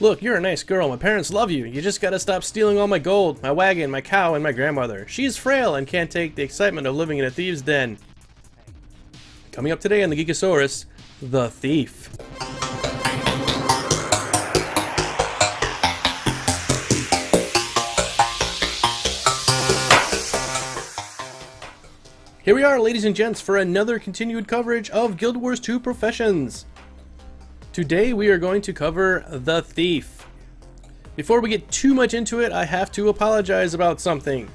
Look, you're a nice girl. My parents love you. You just gotta stop stealing all my gold, my wagon, my cow, and my grandmother. She's frail and can't take the excitement of living in a thieves' den. Coming up today on the Geekasaurus, the Thief. Here we are, ladies and gents, for another continued coverage of Guild Wars 2 Professions. Today we are going to cover the Thief. Before we get too much into it, I have to apologize about something.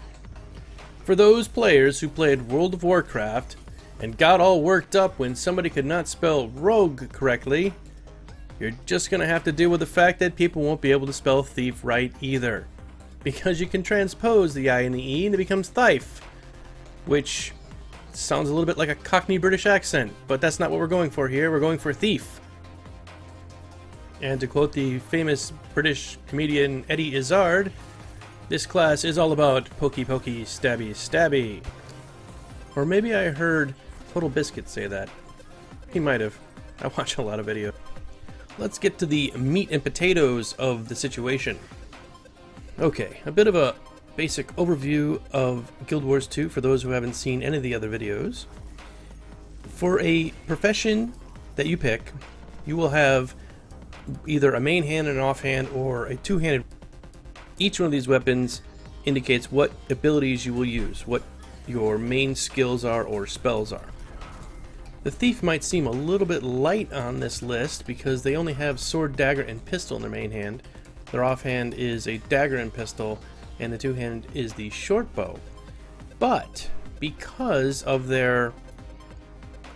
For those players who played World of Warcraft and got all worked up when somebody could not spell rogue correctly, you're just going to have to deal with the fact that people won't be able to spell thief right either. Because you can transpose the I and the E and it becomes thief, which sounds a little bit like a Cockney British accent, but that's not what we're going for here. We're going for thief. And to quote the famous British comedian Eddie Izzard, this class is all about pokey pokey, stabby stabby. Or maybe I heard Total Biscuit say that. He might have. I watch a lot of videos. Let's get to the meat and potatoes of the situation. Okay, a bit of a basic overview of Guild Wars 2 for those who haven't seen any of the other videos. For a profession that you pick, you will have either a main hand and an offhand or a two-handed. Each one of these weapons indicates what abilities you will use, what your main skills are or spells are. The Thief might seem a little bit light on this list because they only have sword, dagger, and pistol in their main hand. Their offhand is a dagger and pistol, and the two-hand is the short bow. But because of their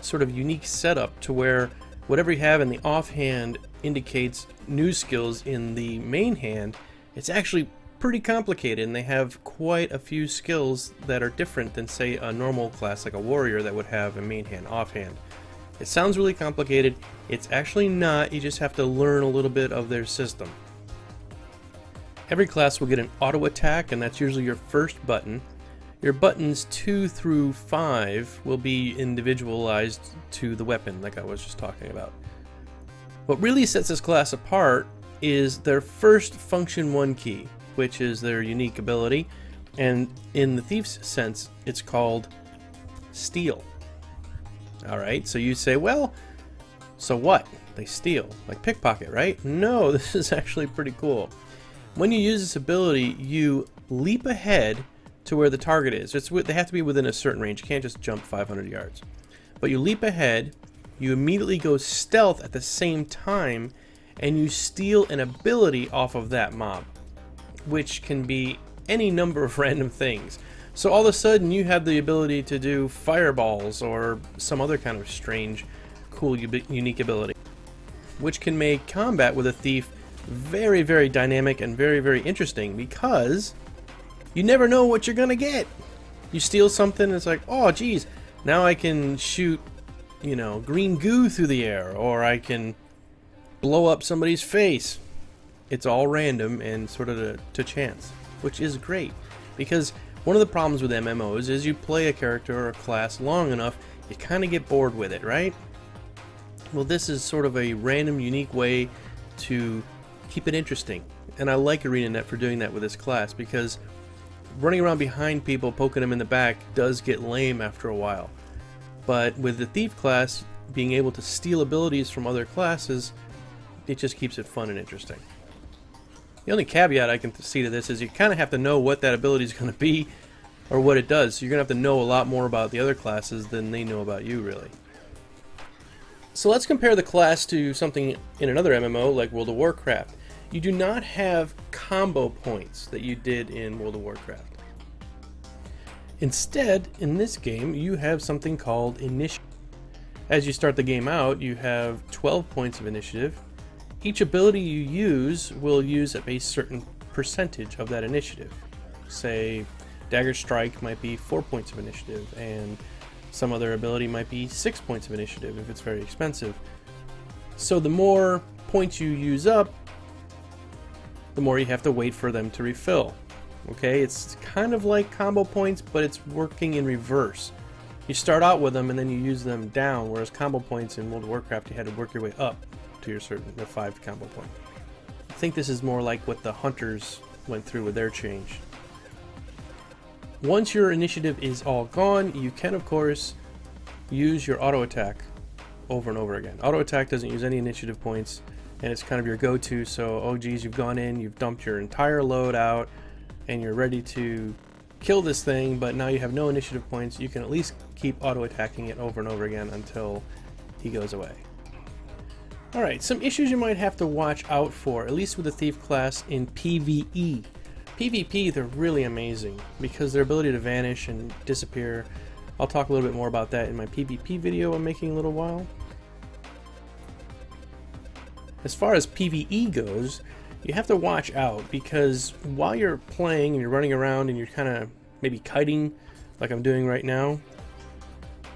sort of unique setup to where whatever you have in the offhand indicates new skills in the main hand, it's actually pretty complicated, and they have quite a few skills that are different than, say, a normal class like a warrior that would have a main hand, offhand. It sounds really complicated. It's actually not. You just have to learn a little bit of their system. Every class will get an auto attack, and that's usually your first button. Your buttons 2 through 5 will be individualized to the weapon, like I was just talking about. What really sets this class apart is their first function 1 key, which is their unique ability, and in the Thief's sense, it's called steal. Alright, so you say, well, so what? They steal, like pickpocket, right? No, this is actually pretty cool. When you use this ability, you leap ahead to where the target is. They have to be within a certain range. You can't just jump 500 yards. But you leap ahead, you immediately go stealth at the same time, and you steal an ability off of that mob, which can be any number of random things. So all of a sudden you have the ability to do fireballs or some other kind of strange, cool, unique ability, which can make combat with a thief very, very dynamic and very, very interesting because you never know what you're gonna get. You steal something and it's like, oh geez, now I can shoot, you know, green goo through the air, or I can blow up somebody's face. It's all random and sort of to chance, which is great because one of the problems with MMOs is you play a character or a class long enough, you kind of get bored with it, right? Well, this is sort of a random, unique way to keep it interesting, and I like ArenaNet for doing that with this class because running around behind people, poking them in the back, does get lame after a while. But with the Thief class, being able to steal abilities from other classes, it just keeps it fun and interesting. The only caveat I can see to this is you kind of have to know what that ability is going to be or what it does. So you're going to have to know a lot more about the other classes than they know about you, really. So let's compare the class to something in another MMO like World of Warcraft. You do not have combo points that you did in World of Warcraft. Instead, in this game, you have something called initiative. As you start the game out, you have 12 points of initiative. Each ability you use will use a certain percentage of that initiative. Say, Dagger Strike might be 4 points of initiative, and some other ability might be 6 points of initiative if it's very expensive. So the more points you use up, the more you have to wait for them to refill. Okay, it's kind of like combo points, but it's working in reverse. You start out with them and then you use them down, whereas combo points in World of Warcraft you had to work your way up to your certain 5 combo point. think this is more like what the hunters went through with their change. Once your initiative is all gone, you can of course use your auto attack over and over again. Auto attack doesn't use any initiative points, and it's kind of your go-to. So, oh geez, you've gone in, you've dumped your entire load out, and you're ready to kill this thing, but now you have no initiative points. You can at least keep auto attacking it over and over again until he goes away. Alright, some issues you might have to watch out for, at least with the Thief class in PvE. PvP, they're really amazing because their ability to vanish and disappear. I'll talk a little bit more about that in my PvP video I'm making in a little while. As far as PvE goes, you have to watch out because while you're playing and you're running around and you're kind of maybe kiting like I'm doing right now,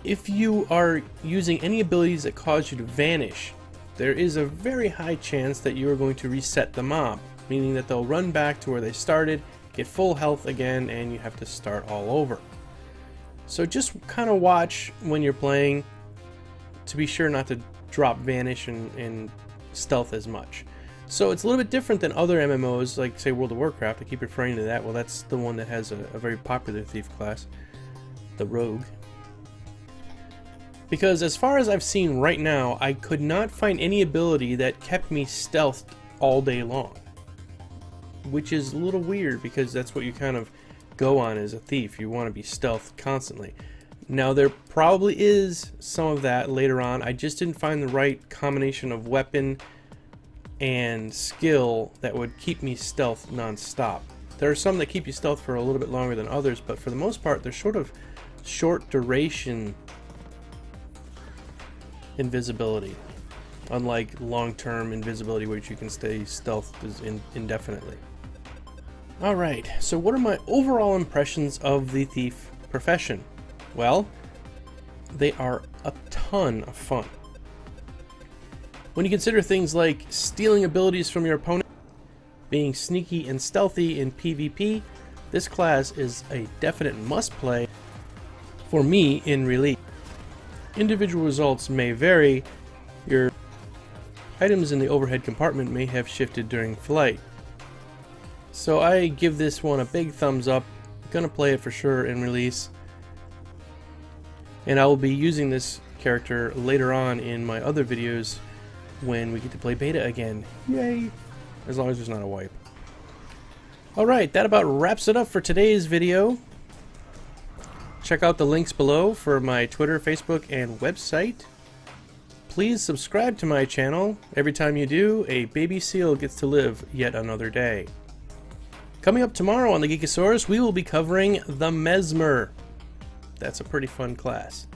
if you are using any abilities that cause you to vanish, there is a very high chance that you are going to reset the mob, meaning that they'll run back to where they started, get full health again, and you have to start all over. So just kind of watch when you're playing to be sure not to drop vanish and stealth as much. So it's a little bit different than other MMOs like say World of Warcraft. I keep referring to that. Well, that's the one that has a very popular thief class, the rogue. Because as far as I've seen right now, I could not find any ability that kept me stealthed all day long, which is a little weird because that's what you kind of go on as a thief. You want to be stealth constantly. Now there probably is some of that later on. I just didn't find the right combination of weapon and skill that would keep me stealth non-stop. There are some that keep you stealth for a little bit longer than others, but for the most part they're sort of short duration invisibility, unlike long-term invisibility which you can stay stealth indefinitely. Alright, so what are my overall impressions of the thief profession? Well, they are a ton of fun. When you consider things like stealing abilities from your opponent, being sneaky and stealthy in PvP, this class is a definite must-play for me in Release. Individual results may vary. Your items in the overhead compartment may have shifted during flight. So I give this one a big thumbs up. I'm gonna play it for sure in Release. And I will be using this character later on in my other videos when we get to play beta again. Yay! As long as there's not a wipe. Alright, that about wraps it up for today's video. Check out the links below for my Twitter, Facebook, and website. Please subscribe to my channel. Every time you do, a baby seal gets to live yet another day. Coming up tomorrow on the Geekasaurus, we will be covering the Mesmer. That's a pretty fun class.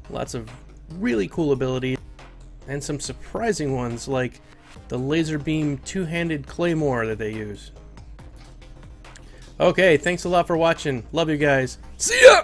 Lots of really cool abilities, and some surprising ones like the laser beam two-handed claymore that they use. Okay, thanks a lot for watching. Love you guys. See ya!